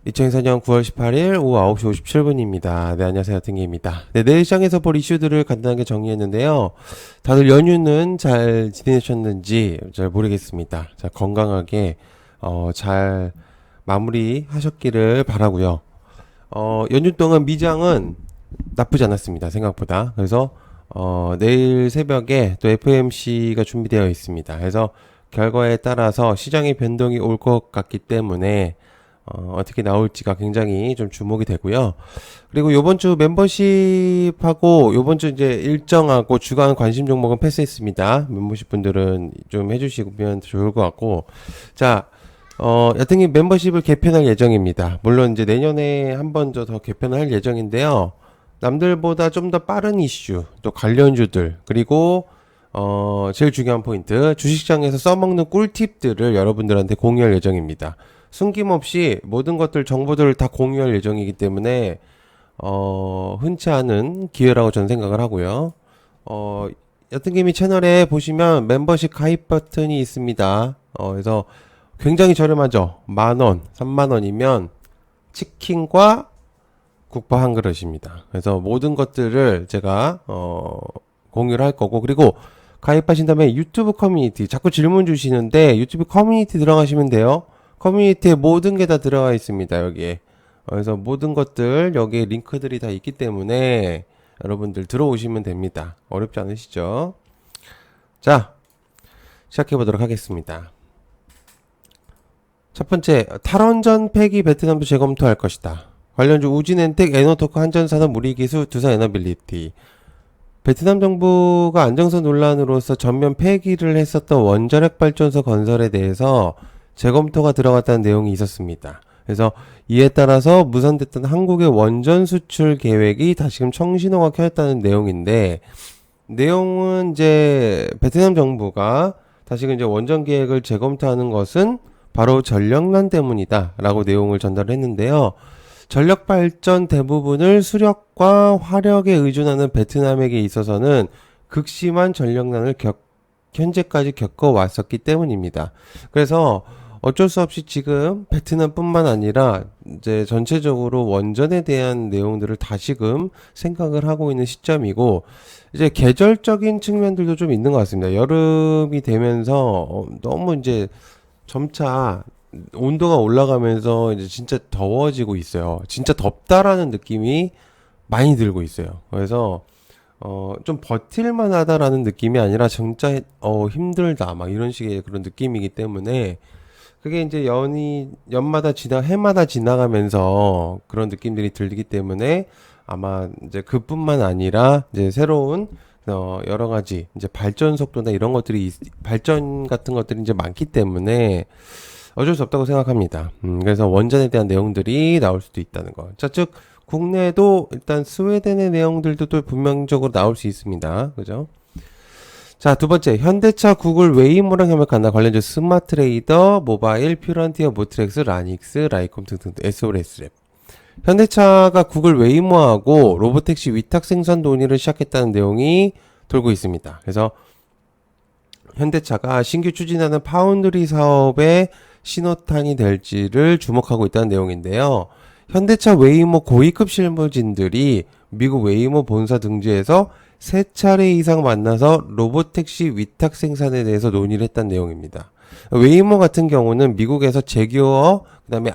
2024년 9월 18일 오후 9시 57분입니다. 네, 안녕하세요. 등기입니다. 네, 내일 시장에서 볼 이슈들을 간단하게 정리했는데요. 다들 연휴는 잘 지내셨는지 잘 모르겠습니다. 자, 건강하게, 잘 마무리 하셨기를 바라고요. 연휴 동안 미장은 나쁘지 않았습니다. 생각보다. 그래서, 내일 새벽에 또 FOMC가 준비되어 있습니다. 그래서 결과에 따라서 시장의 변동이 올 것 같기 때문에 어떻게 나올지가 굉장히 좀 주목이 되고요. 그리고 요번 주 멤버십하고 요번 주 이제 일정하고 주간 관심 종목은 패스했습니다. 멤버십 분들은 좀 해주시면 좋을 것 같고. 자, 여튼이 멤버십을 개편할 예정입니다. 물론 이제 내년에 한 번 더 개편할 예정인데요. 남들보다 좀 더 빠른 이슈, 또 관련주들, 그리고 제일 중요한 포인트, 주식시장에서 써먹는 꿀팁들을 여러분들한테 공유할 예정입니다. 숨김없이 모든 것들, 정보들을 다 공유할 예정이기 때문에, 흔치 않은 기회라고 저는 생각을 하고요. 여튼개미 채널에 보시면 멤버십 가입 버튼이 있습니다. 그래서 굉장히 저렴하죠. 10,000원, 30,000원이면 치킨과 국밥 한 그릇입니다. 그래서 모든 것들을 제가, 공유를 할 거고, 그리고 가입하신 다음에 유튜브 커뮤니티, 자꾸 질문 주시는데 유튜브 커뮤니티 들어가시면 돼요. 커뮤니티에 모든 게 다 들어가 있습니다. 여기에. 그래서 모든 것들 여기에 링크들이 다 있기 때문에 여러분들 들어오시면 됩니다. 어렵지 않으시죠? 자, 시작해 보도록 하겠습니다. 첫 번째, 탈원전 폐기 베트남도 재검토할 것이다. 관련주 우진엔텍, 에너토크, 한전산업, 우리기술, 두산에너빌리티. 베트남 정부가 안정성 논란으로서 전면 폐기를 했었던 원자력 발전소 건설에 대해서 재검토가 들어갔다는 내용이 있었습니다. 그래서 이에 따라서 무산됐던 한국의 원전 수출 계획이 다시금 청신호가 켜졌다는 내용인데, 내용은 이제 베트남 정부가 다시금 이제 원전 계획을 재검토하는 것은 바로 전력난 때문이다라고 내용을 전달했는데요. 전력 발전 대부분을 수력과 화력에 의존하는 베트남에게 있어서는 극심한 전력난을 현재까지 겪어왔었기 때문입니다. 그래서 어쩔 수 없이 지금 베트남뿐만 아니라 이제 전체적으로 원전에 대한 내용들을 다시금 생각을 하고 있는 시점이고, 이제 계절적인 측면들도 좀 있는 것 같습니다. 여름이 되면서 너무 이제 점차 온도가 올라가면서 이제 진짜 더워지고 있어요. 진짜 덥다라는 느낌이 많이 들고 있어요. 그래서 좀 버틸만 하다라는 느낌이 아니라 진짜 힘들다 막 이런 식의 그런 느낌이기 때문에, 그게 이제 연마다 해마다 지나가면서 그런 느낌들이 들기 때문에 아마 이제 그뿐만 아니라 이제 새로운 여러 가지 이제 발전 속도나 이런 것들이 발전 같은 것들이 이제 많기 때문에 어쩔 수 없다고 생각합니다. 그래서 원전에 대한 내용들이 나올 수도 있다는 거. 자, 즉 국내에도 일단 스웨덴의 내용들도 또 분명적으로 나올 수 있습니다. 그죠? 자, 두 번째, 현대차, 구글, 웨이모랑 협력한다. 관련주 스마트레이더, 모바일, 퓨런티어, 모트렉스, 라닉스, 라이콤 등등, SOS랩. 현대차가 구글 웨이모하고 로보택시 위탁 생산 논의를 시작했다는 내용이 돌고 있습니다. 그래서 현대차가 신규 추진하는 파운드리 사업의 신호탄이 될지를 주목하고 있다는 내용인데요. 현대차 웨이모 고위급 실무진들이 미국 웨이모 본사 등지에서 3차례 이상 만나서 로보택시 위탁 생산에 대해서 논의를 했다는 내용입니다. 웨이모 같은 경우는 미국에서 제규어, 그 다음에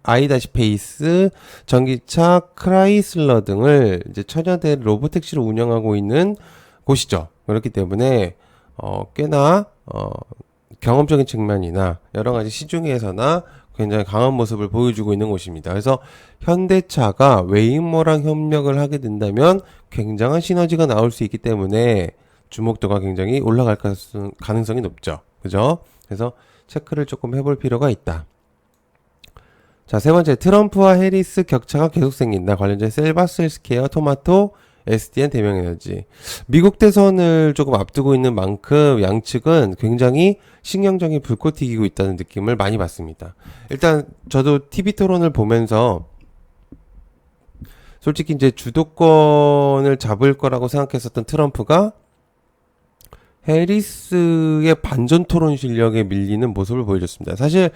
i-페이스, 전기차, 크라이슬러 등을 이제 천여대 로보택시를 운영하고 있는 곳이죠. 그렇기 때문에 꽤나 경험적인 측면이나 여러 가지 시중에서나 굉장히 강한 모습을 보여주고 있는 곳입니다. 그래서 현대차가 웨이모랑 협력을 하게 된다면 굉장한 시너지가 나올 수 있기 때문에 주목도가 굉장히 올라갈 가능성이 높죠. 그죠? 그래서 체크를 조금 해볼 필요가 있다. 자, 세 번째, 트럼프와 해리스 격차가 계속 생긴다. 관련된 셀바스 헬스케어, 토마토, SDN 대명에너지. 미국 대선을 조금 앞두고 있는 만큼 양측은 굉장히 신경전이 불꽃 튀기고 있다는 느낌을 많이 받습니다. 일단 저도 TV 토론을 보면서 솔직히 이제 주도권을 잡을 거라고 생각했었던 트럼프가 해리스의 반전 토론 실력에 밀리는 모습을 보여줬습니다. 사실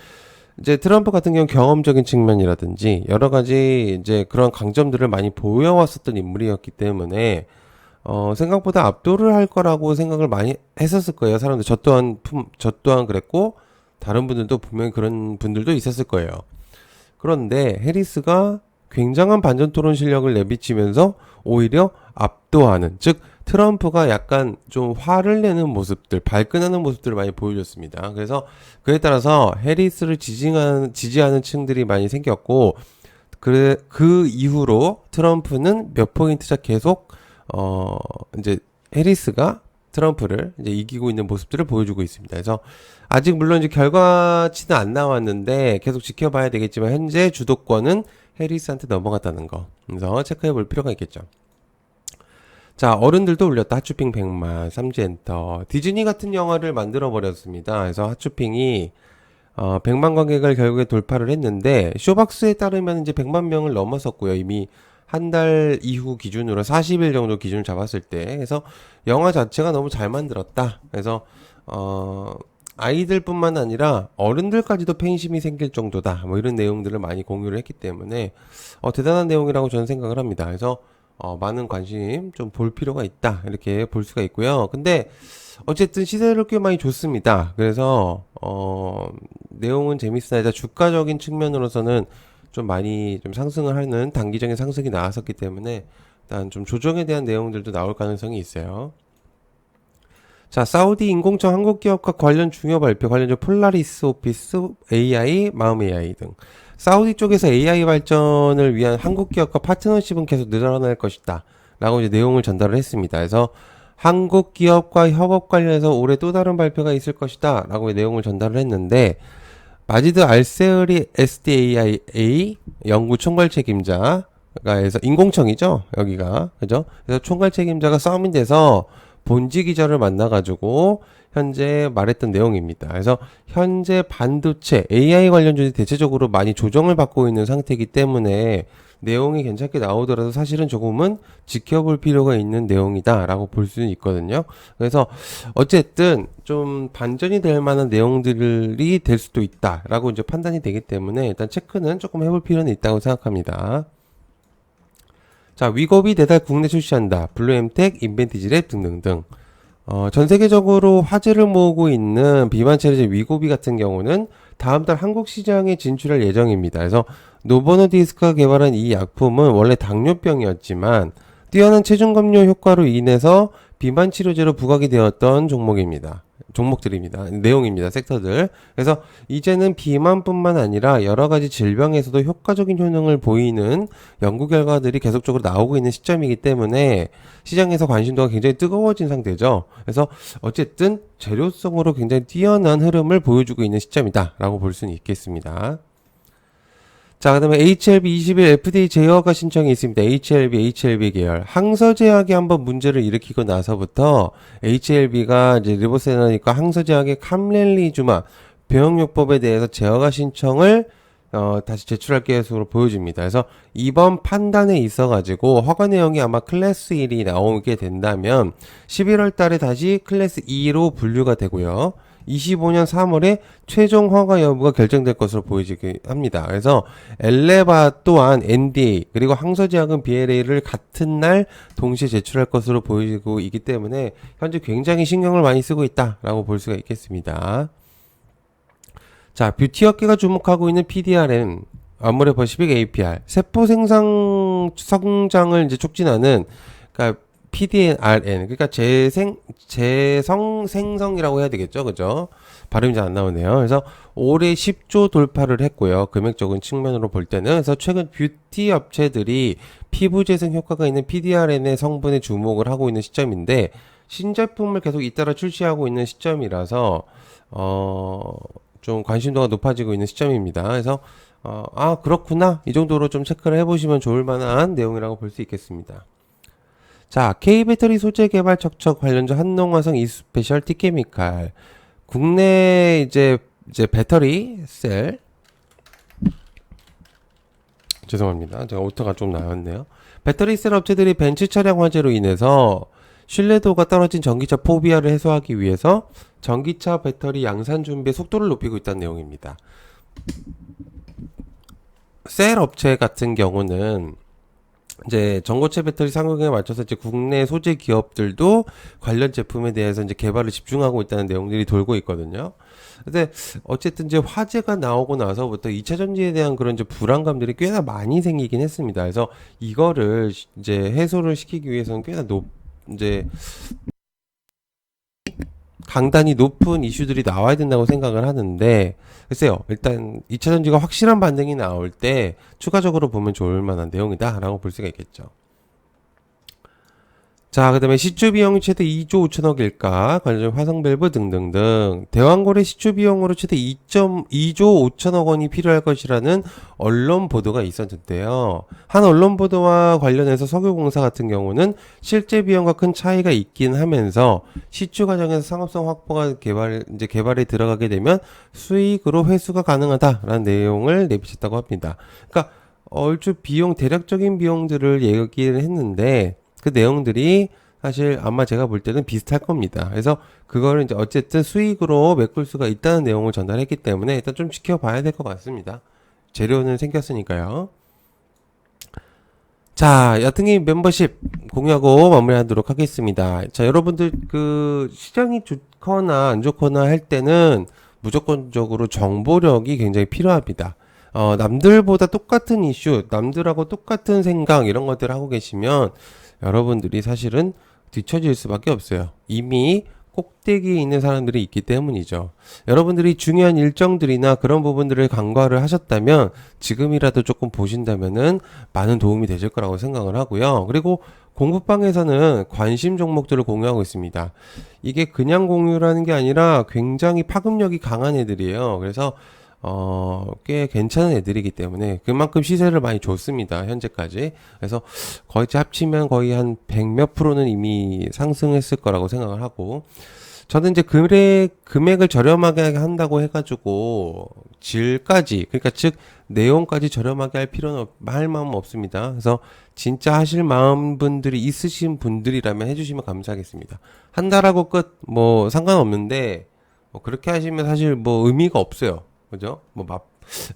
이제 트럼프 같은 경우 경험적인 측면이라든지 여러 가지 이제 그런 강점들을 많이 보여왔었던 인물이었기 때문에 생각보다 압도를 할 거라고 생각을 많이 했었을 거예요. 사람들 저 또한 그랬고 다른 분들도 분명히 그런 분들도 있었을 거예요. 그런데 해리스가 굉장한 반전 토론 실력을 내비치면서 오히려 압도하는, 즉 트럼프가 약간 좀 화를 내는 모습들, 발끈하는 모습들을 많이 보여줬습니다. 그래서 그에 따라서 해리스를 지지하는 층들이 많이 생겼고, 그 이후로 트럼프는 몇 포인트차 계속 이제 해리스가 트럼프를 이제 이기고 있는 모습들을 보여주고 있습니다. 그래서 아직 물론 이제 결과치는 안 나왔는데 계속 지켜봐야 되겠지만 현재 주도권은 해리스한테 넘어갔다는 거. 그래서 체크해 볼 필요가 있겠죠. 자, 어른들도 올렸다. 핫쇼핑 100만, 삼지엔터. 디즈니 같은 영화를 만들어 버렸습니다. 그래서 핫쇼핑이 100만 관객을 결국에 돌파를 했는데 쇼박스에 따르면 이제 100만 명을 넘어섰고요. 이미 한 달 이후 기준으로 40일 정도 기준을 잡았을 때. 그래서 영화 자체가 너무 잘 만들었다. 그래서 아이들뿐만 아니라 어른들까지도 팬심이 생길 정도다. 뭐 이런 내용들을 많이 공유를 했기 때문에 대단한 내용이라고 저는 생각을 합니다. 그래서 많은 관심 좀 볼 필요가 있다. 이렇게 볼 수가 있고요. 근데 어쨌든 시세를 꽤 많이 줬습니다. 그래서 내용은 재밌으나 일단 주가적인 측면으로서는 좀 많이 좀 상승을 하는 단기적인 상승이 나왔었기 때문에 일단 좀 조정에 대한 내용들도 나올 가능성이 있어요. 자, 사우디 인공청 한국 기업과 관련 중요 발표, 관련주 폴라리스 오피스, AI, 마음 AI 등. 사우디 쪽에서 AI 발전을 위한 한국 기업과 파트너십은 계속 늘어날 것이다. 라고 이제 내용을 전달을 했습니다. 그래서 한국 기업과 협업 관련해서 올해 또 다른 발표가 있을 것이다. 라고 내용을 전달을 했는데, 마지드 알세으리 SDAIA 연구 총괄 책임자가 해서 인공청이죠. 여기가. 그죠? 그래서 총괄 책임자가 서밋에서 본지 기자를 만나가지고 현재 말했던 내용입니다. 그래서 현재 반도체 AI 관련주들이 대체적으로 많이 조정을 받고 있는 상태이기 때문에 내용이 괜찮게 나오더라도 사실은 조금은 지켜볼 필요가 있는 내용이다 라고 볼 수는 있거든요. 그래서 어쨌든 좀 반전이 될 만한 내용들이 될 수도 있다 라고 이제 판단이 되기 때문에 일단 체크는 조금 해볼 필요는 있다고 생각합니다. 자, 위고비 내달 국내 출시한다. 블루엠텍, 인벤티지랩 등등등. 전 세계적으로 화제를 모으고 있는 비만 체제제 위고비 같은 경우는 다음 달 한국 시장에 진출할 예정입니다. 그래서 노보노디스크가 개발한 이 약품은 원래 당뇨병이었지만 뛰어난 체중 감소 효과로 인해서 비만 치료제로 부각이 되었던 종목들입니다. 내용입니다. 섹터들. 그래서 이제는 비만뿐만 아니라 여러 가지 질병에서도 효과적인 효능을 보이는 연구 결과들이 계속적으로 나오고 있는 시점이기 때문에 시장에서 관심도가 굉장히 뜨거워진 상태죠. 그래서 어쨌든 재료성으로 굉장히 뛰어난 흐름을 보여주고 있는 시점이다라고 볼 수는 있겠습니다. 자, 그 다음에 HLB21 FDA 제어가 신청이 있습니다. HLB 계열. 항서제약이 한번 문제를 일으키고 나서부터 HLB가 이제 리보세라니까 항서제약의 캄렐리주마 병용요법에 대해서 제어가 신청을 다시 제출할 계획으로 보여집니다. 그래서 이번 판단에 있어가지고 허가 내용이 아마 클래스 1이 나오게 된다면 11월 달에 다시 클래스 2로 분류가 되고요. 25년 3월에 최종 허가 여부가 결정될 것으로 보이게 합니다. 그래서 엘레바 또한 NDA 그리고 항서제약은 BLA를 같은 날 동시에 제출할 것으로 보이고 있기 때문에 현재 굉장히 신경을 많이 쓰고 있다라고 볼 수가 있겠습니다. 자, 뷰티업계가 주목하고 있는 PDRN, 아모레퍼시픽 APR, 세포 성장을 이제 촉진하는, 그러니까 PDRN, 그러니까 생성이라고 해야 되겠죠, 그죠? 발음이 잘 안 나오네요. 그래서 올해 10조 돌파를 했고요. 금액적인 측면으로 볼 때는. 그래서 최근 뷰티 업체들이 피부 재생 효과가 있는 PDRN의 성분에 주목을 하고 있는 시점인데, 신제품을 계속 잇따라 출시하고 있는 시점이라서, 좀 관심도가 높아지고 있는 시점입니다. 그래서 그렇구나 이 정도로 좀 체크를 해보시면 좋을 만한 내용이라고 볼 수 있겠습니다. 자, K배터리 소재 개발 척척 관련주 한농화성 이스페셜 티케미칼 국내 이제 배터리 셀 죄송합니다. 제가 오타가 좀 나왔네요. 배터리 셀 업체들이 벤츠 차량 화재로 인해서 신뢰도가 떨어진 전기차 포비아를 해소하기 위해서 전기차 배터리 양산 준비에 속도를 높이고 있다는 내용입니다. 셀 업체 같은 경우는 이제 전고체 배터리 상용에 맞춰서 이제 국내 소재 기업들도 관련 제품에 대해서 이제 개발을 집중하고 있다는 내용들이 돌고 있거든요. 근데 어쨌든 이제 화재가 나오고 나서부터 2차 전지에 대한 그런 이제 불안감들이 꽤나 많이 생기긴 했습니다. 그래서 이거를 이제 해소를 시키기 위해서는 꽤나 이제 강단이 높은 이슈들이 나와야 된다고 생각을 하는데, 글쎄요, 일단 2차 전지가 확실한 반등이 나올 때 추가적으로 보면 좋을 만한 내용이다라고 볼 수가 있겠죠. 자, 그 다음에 시초 비용이 최대 2조 5천억일까? 관련 화성 밸브 등등등. 대왕거래 시초 비용으로 최대 2.2조 5천억 원이 필요할 것이라는 언론 보도가 있었는데요. 한 언론 보도와 관련해서 석유공사 같은 경우는 실제 비용과 큰 차이가 있긴 하면서 시추 과정에서 상업성 확보가 개발에 들어가게 되면 수익으로 회수가 가능하다라는 내용을 내비쳤다고 합니다. 그러니까 얼추 대략적인 비용들을 얘기를 했는데 그 내용들이 사실 아마 제가 볼 때는 비슷할 겁니다. 그래서 그거를 이제 어쨌든 수익으로 메꿀 수가 있다는 내용을 전달했기 때문에 일단 좀 지켜봐야 될 것 같습니다. 재료는 생겼으니까요. 자, 야등이 멤버십 공유하고 마무리하도록 하겠습니다. 자, 여러분들 그 시장이 좋거나 안 좋거나 할 때는 무조건적으로 정보력이 굉장히 필요합니다. 남들보다 똑같은 이슈, 남들하고 똑같은 생각 이런 것들 하고 계시면 여러분들이 사실은 뒤처질 수밖에 없어요. 이미 꼭대기에 있는 사람들이 있기 때문이죠. 여러분들이 중요한 일정들이나 그런 부분들을 간과를 하셨다면 지금이라도 조금 보신다면은 많은 도움이 되실 거라고 생각을 하고요. 그리고 공부방에서는 관심 종목들을 공유하고 있습니다. 이게 그냥 공유라는 게 아니라 굉장히 파급력이 강한 애들이에요. 그래서 꽤 괜찮은 애들이기 때문에 그만큼 시세를 많이 줬습니다. 현재까지. 그래서 거의 합치면 거의 한 100 몇 프로는 이미 상승했을 거라고 생각을 하고, 저는 이제 금액을 저렴하게 한다고 해가지고 질까지, 그러니까 즉 내용까지 저렴하게 할 마음은 없습니다. 그래서 진짜 하실 마음 분들이 있으신 분들이라면 해주시면 감사하겠습니다. 한 달하고 끝 뭐 상관없는데 뭐 그렇게 하시면 사실 뭐 의미가 없어요. 그죠? 뭐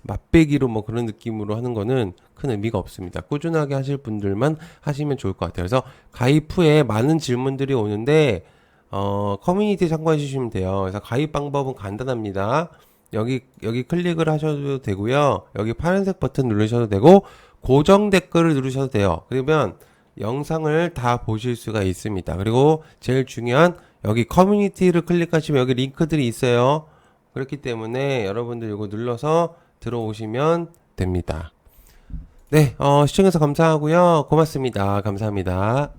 맛배기로 뭐 그런 느낌으로 하는 거는 큰 의미가 없습니다. 꾸준하게 하실 분들만 하시면 좋을 것 같아요. 그래서 가입 후에 많은 질문들이 오는데 커뮤니티 참고해 주시면 돼요. 그래서 가입 방법은 간단합니다. 여기 클릭을 하셔도 되고요. 여기 파란색 버튼 누르셔도 되고 고정 댓글을 누르셔도 돼요. 그러면 영상을 다 보실 수가 있습니다. 그리고 제일 중요한 여기 커뮤니티를 클릭하시면 여기 링크들이 있어요. 그렇기 때문에 여러분들 이거 눌러서 들어오시면 됩니다. 네, 시청해서 감사하고요. 고맙습니다. 감사합니다.